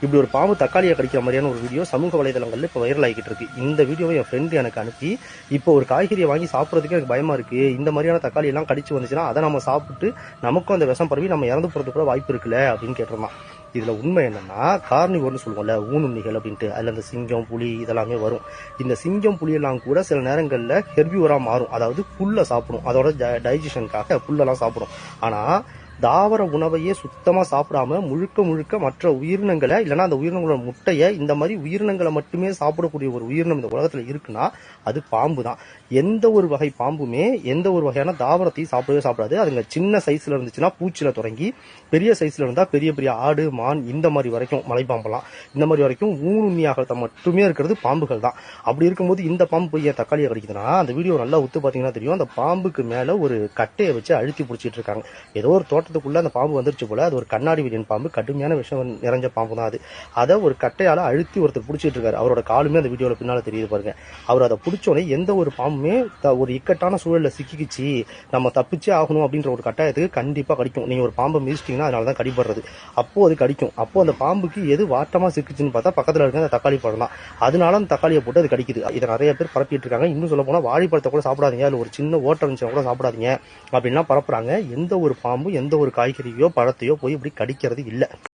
இப்படி ஒரு பாம்பு தக்காளியை கடிக்கிற மாதிரியான ஒரு வீடியோ சமூக வலைதளங்கள்ல இப்போ வைரல் ஆகிட்டு இருக்கு. இந்த வீடியோவை என் ஃப்ரெண்டு எனக்கு அனுப்பி, இப்போ ஒரு காய்கறியை வாங்கி சாப்பிட்றதுக்கு எனக்கு பயமா இருக்கு, இந்த மாதிரியான தக்காளி எல்லாம் கடிச்சு வந்துச்சுன்னா அதை நம்ம சாப்பிட்டு நமக்கும் அந்த விஷம் பரவி நம்ம இறந்து போறதுக்கு கூட வாய்ப்பு இருக்குல்ல அப்படின்னு கேட்டிருந்தான். இதுல உண்மை என்னன்னா, கார்னிவோர்னு சொல்லுவோம்ல, ஊனுண்ணிகள் அப்படின்ட்டு, அதுல இந்த சிங்கம் புலி இதெல்லாமே வரும். இந்த சிங்கம் புலி எல்லாம் கூட சில நேரங்கள்ல ஹெர்பியூரா மாறும். அதாவது புல்லை சாப்பிடும், அதோட டைஜஷனுக்காக புல்லெல்லாம் சாப்பிடும். ஆனா தாவர உணவையே சுத்தமா சாப்பிடாம முழுக்க முழுக்க மற்ற உயிரினங்களை, இல்லைன்னா அந்த உயிரினங்களோட முட்டையை, இந்த மாதிரி உயிரினங்களை மட்டுமே சாப்பிடக்கூடிய ஒரு உயிரினம் இந்த உலகத்துல இருக்குன்னா அது பாம்பு தான். எந்த ஒரு வகை பாம்புமே எந்த ஒரு வகையான தாவரத்தையும் சாப்பிடவே சாப்பிடாது. அதுங்க சின்ன சைஸ்ல இருந்துச்சுன்னா பூச்சில தொடங்கி பெரிய சைஸ்ல இருந்தா பெரிய பெரிய ஆடு மான் இந்த மாதிரி வரைக்கும், மலைப்பாம்பெல்லாம் இந்த மாதிரி வரைக்கும் ஊனுண்ணியாக மட்டுமே இருக்கிறது பாம்புகள் தான். அப்படி இருக்கும்போது இந்த பாம்பு போய் ஏன் தக்காளியை கடிக்குதுன்னா, அந்த வீடியோ நல்லா உத்து பாத்தீங்கன்னா தெரியும், அந்த பாம்புக்கு மேல ஒரு கட்டையை வச்சு அழுத்தி பிடிச்சிட்டு இருக்காங்க. ஏதோ ஒரு தோட்டத்துக்குள்ள அந்த பாம்பு வந்துருச்சு போல. அது ஒரு கண்ணாடி விரியன் பாம்பு, கடுமையான விஷம் நிறைஞ்ச பாம்பு தான் அது. அதை ஒரு கட்டையால அழுத்தி ஒருத்தர் பிடிச்சிட்டு இருக்காரு. அவரோட காலுமே அந்த வீடியோல பின்னால தெரியுது பாருங்க. அவர் அதை பிடிச்சோடனே எந்த ஒரு பாம்புமே ஒரு இக்கட்டான சூழல்ல சிக்கிச்சு நம்ம தப்பிச்சே ஆகணும் அப்படின்ற ஒரு கட்டாயத்துக்கு கண்டிப்பா கடிக்கும். நீங்க ஒரு பாம்பை மிதிச்சிட்டீங்கன்னா அதனாலதான் கடிபடுறது. அப்போ அது கடிக்கும். அப்போ அந்த பாம்புக்கு எது வாட்டமா சிக்கிச்சுன்னு பார்த்தா பக்கத்துல இருக்க அந்த தக்காளி பழம் தான். அதனால அந்த தக்காளியை போட்டு அது கடிக்குது. இதை நிறைய பேர் பரப்பிட்டு இருக்காங்க. இன்னும் சொல்ல போனா வாழைப்பழத்தை கூட சாப்பிடாதீங்க, அதுல ஒரு சின்ன ஓட்டம் இருந்துச்சுன்னா கூட சாப்பிடாதீங்க அப்படின்லாம் பரப்புறாங்க. எந்த ஒரு பாம்பு எந்த ஒரு காய்கறியோ பழத்தையோ போய் இப்படி கடிக்கிறது இல்லை.